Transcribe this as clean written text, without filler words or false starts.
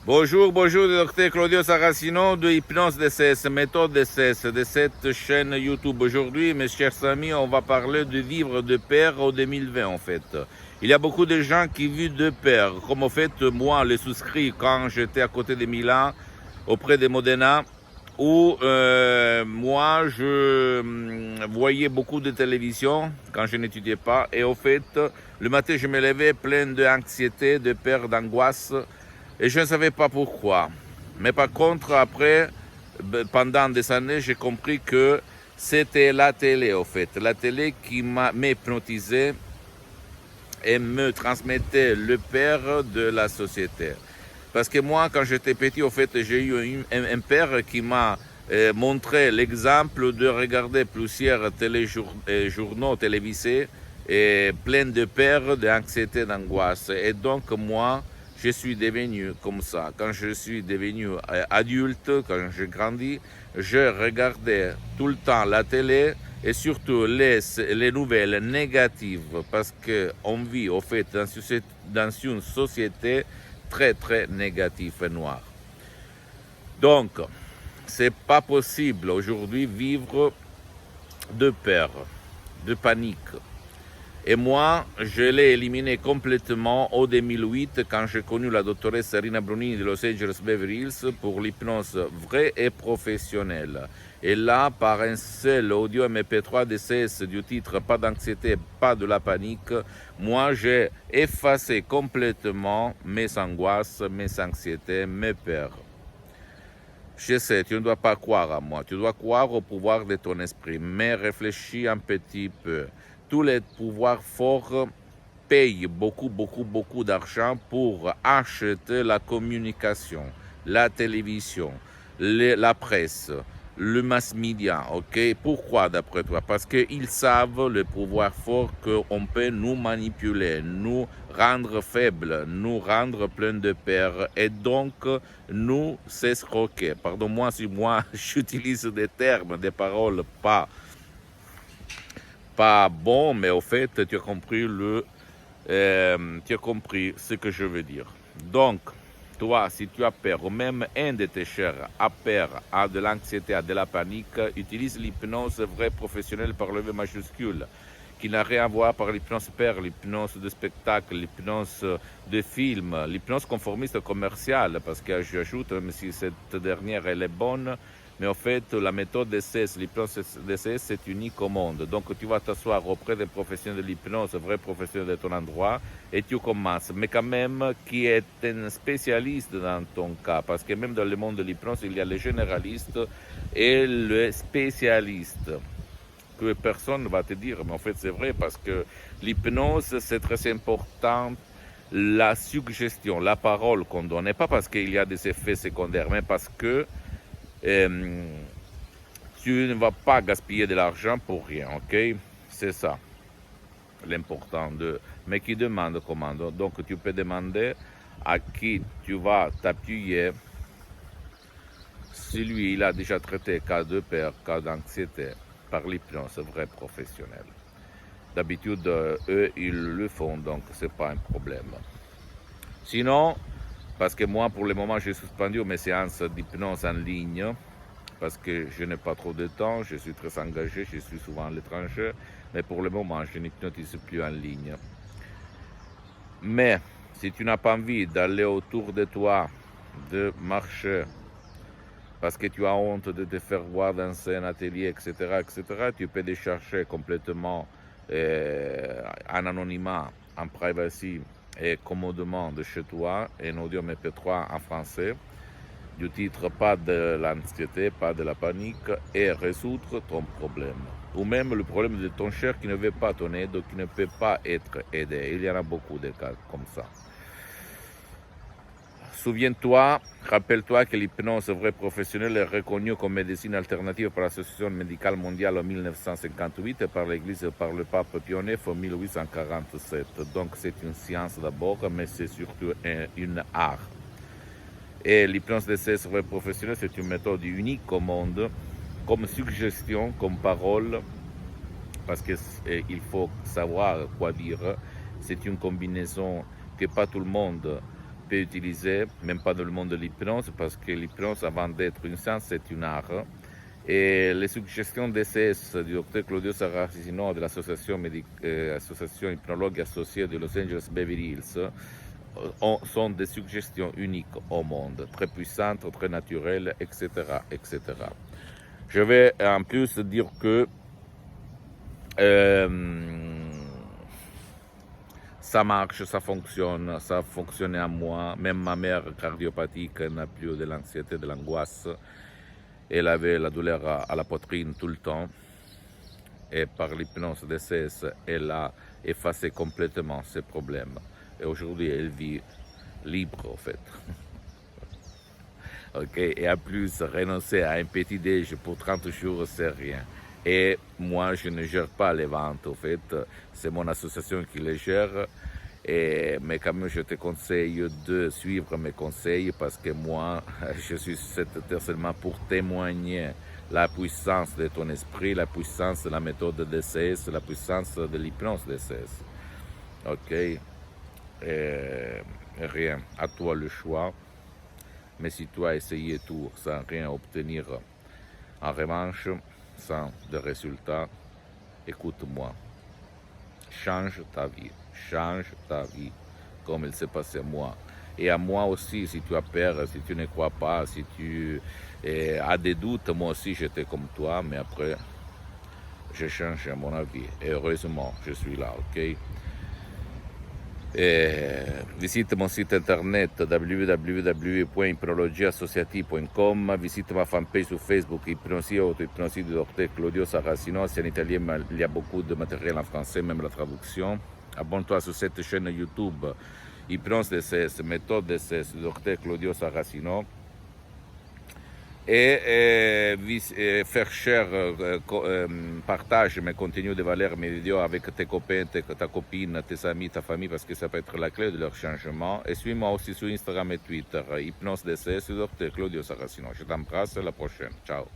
Bonjour, bonjour, docteur Claudio Saracino de Hypnose DCS, méthode DCS, de cette chaîne YouTube. Aujourd'hui, mes chers amis, on va parler de vivre de pair en 2020 en fait. Il y a beaucoup de gens qui vivent de pair, comme en fait moi, les souscrits quand j'étais à côté de Milan, auprès de Modena, où moi je voyais beaucoup de télévision quand je n'étudiais pas. Et au fait, le matin, je me levais plein d'anxiété, de peur, d'angoisse. Et je ne savais pas pourquoi. Mais par contre, après, pendant des années, j'ai compris que c'était la télé, au fait. La télé qui m'hypnotisait et me transmettait le père de la société. Parce que moi, quand j'étais petit, au fait, j'ai eu un père qui m'a montré l'exemple de regarder plusieurs téléjournaux télévisés et plein de peurs, d'anxiété, d'angoisse. Et donc, moi, je suis devenu comme ça. Quand je suis devenu adulte, quand j'ai grandi, je regardais tout le temps la télé et surtout les nouvelles négatives parce qu'on vit au fait dans une société très très négative et noire. Donc, c'est pas possible aujourd'hui vivre de peur, de panique. Et moi, je l'ai éliminé complètement en 2008 quand j'ai connu la doctoresse Serena Brunini de Los Angeles Beverly Hills pour l'hypnose vraie et professionnelle. Et là, par un seul audio MP3 DCS du titre Pas d'anxiété, pas de la panique, moi j'ai effacé complètement mes angoisses, mes anxiétés, mes peurs. Je sais, tu ne dois pas croire à moi, tu dois croire au pouvoir de ton esprit, mais réfléchis un petit peu. Tous les pouvoirs forts payent beaucoup d'argent pour acheter la communication, la télévision, la presse, le mass media, ok? Pourquoi d'après toi? Parce qu'ils savent le pouvoir fort qu'on peut nous manipuler, nous rendre faibles, nous rendre pleins de peur et donc nous s'escroquer. Pardon-moi si moi j'utilise des termes, des paroles pas bons, mais au fait tu as compris tu as compris ce que je veux dire. Donc, toi, si tu as peur, ou même un de tes chers a peur, a de l'anxiété, a de la panique, utilise l'hypnose vraie professionnelle par le V majuscule, qui n'a rien à voir par l'hypnose père, l'hypnose de spectacle, l'hypnose de film, l'hypnose conformiste commerciale, parce que j'ajoute, même si cette dernière elle est bonne, mais en fait, la méthode DCS, l'hypnose DCS, c'est unique au monde. Donc, tu vas t'asseoir auprès des professionnels de l'hypnose, vrais professionnels de ton endroit, et tu commences. Mais quand même, qui est un spécialiste dans ton cas, parce que même dans le monde de l'hypnose, il y a les généralistes et les spécialistes. Que personne ne va te dire, mais en fait, c'est vrai, parce que l'hypnose, c'est très important. La suggestion, la parole qu'on donne, et pas parce qu'il y a des effets secondaires, mais parce que tu ne vas pas gaspiller de l'argent pour rien, ok? C'est ça l'important mais qui demande commande. Donc tu peux demander à qui tu vas t'appuyer si lui il a déjà traité cas de peur, cas d'anxiété par l'hypnose vrai professionnel. D'habitude, eux ils le font, donc c'est pas un problème. Sinon, parce que moi pour le moment j'ai suspendu mes séances d'hypnose en ligne parce que je n'ai pas trop de temps, je suis très engagé, je suis souvent à l'étranger, mais pour le moment, je n'hypnotise plus en ligne. Mais si tu n'as pas envie d'aller autour de toi, de marcher, parce que tu as honte de te faire voir dans un atelier, etc., tu peux décharger complètement en anonymat, en privacy et commodement de chez toi, un audio MP3 en français, du titre Pas de l'anxiété, pas de la panique, et résoudre ton problème. Ou même le problème de ton cher qui ne veut pas ton aide, qui ne peut pas être aidé. Il y en a beaucoup de cas comme ça. Souviens-toi, rappelle-toi que l'hypnose vraie professionnelle est reconnue comme médecine alternative par l'Association médicale mondiale en 1958 et par l'Église et par le pape Pie IX en 1847. Donc c'est une science d'abord, mais c'est surtout une art. Et l'hypnose DCS vrai professionnel, c'est une méthode unique au monde, comme suggestion, comme parole, parce qu'il faut savoir quoi dire. C'est une combinaison que pas tout le monde peut utiliser, même pas dans le monde de l'hypnose, parce que l'hypnose, avant d'être une science, c'est une art. Et les suggestions DCS du Dr Claudio Saracino de l'association association hypnologue associée de Los Angeles Beverly Hills sont des suggestions uniques au monde, très puissantes, très naturelles, etc., etc. Je vais en plus dire que ça marche, ça a fonctionné à moi. Même ma mère cardiopathique n'a plus de l'anxiété, de l'angoisse. Elle avait la douleur à la poitrine tout le temps. Et par l'hypnose DCS, elle a effacé complètement ses problèmes. Et aujourd'hui, elle vit libre, en fait. Ok, et en plus, renoncer à un petit déj pour 30 jours, c'est rien. Et moi, je ne gère pas les ventes, en fait. C'est mon association qui les gère. Mais quand même, je te conseille de suivre mes conseils parce que moi, je suis sur cette terre seulement pour témoigner la puissance de ton esprit, la puissance de la méthode DCS, la puissance de l'hypnose DCS. Ok? Rien. À toi le choix. Mais si tu as essayé tout sans rien obtenir en revanche, sans de résultats, écoute-moi. Change ta vie, comme il s'est passé à moi. Et à moi aussi, si tu as peur, si tu ne crois pas, si tu as des doutes, moi aussi j'étais comme toi, mais après, j'ai changé mon avis. Et heureusement, je suis là, ok? Visite mon site internet www.hypnologieassociative.com, visite ma fanpage sur Facebook, Hypnosie Auto-Hypnosie du Dr Claudio Saracino. C'est en italien, mais il y a beaucoup de matériel en français, même la traduction. Abonne-toi sur cette chaîne YouTube, Hypnose DCS, méthode DCS, Dr Claudio Saracino. Et faire share, partage mes contenus de valeur, mes vidéos avec tes copains, ta copine, tes amis, ta famille, parce que ça peut être la clé de leur changement. Et suis-moi aussi sur Instagram et Twitter, Hypnose DCS, Dr Claudio Saracino. Je t'embrasse, à la prochaine. Ciao.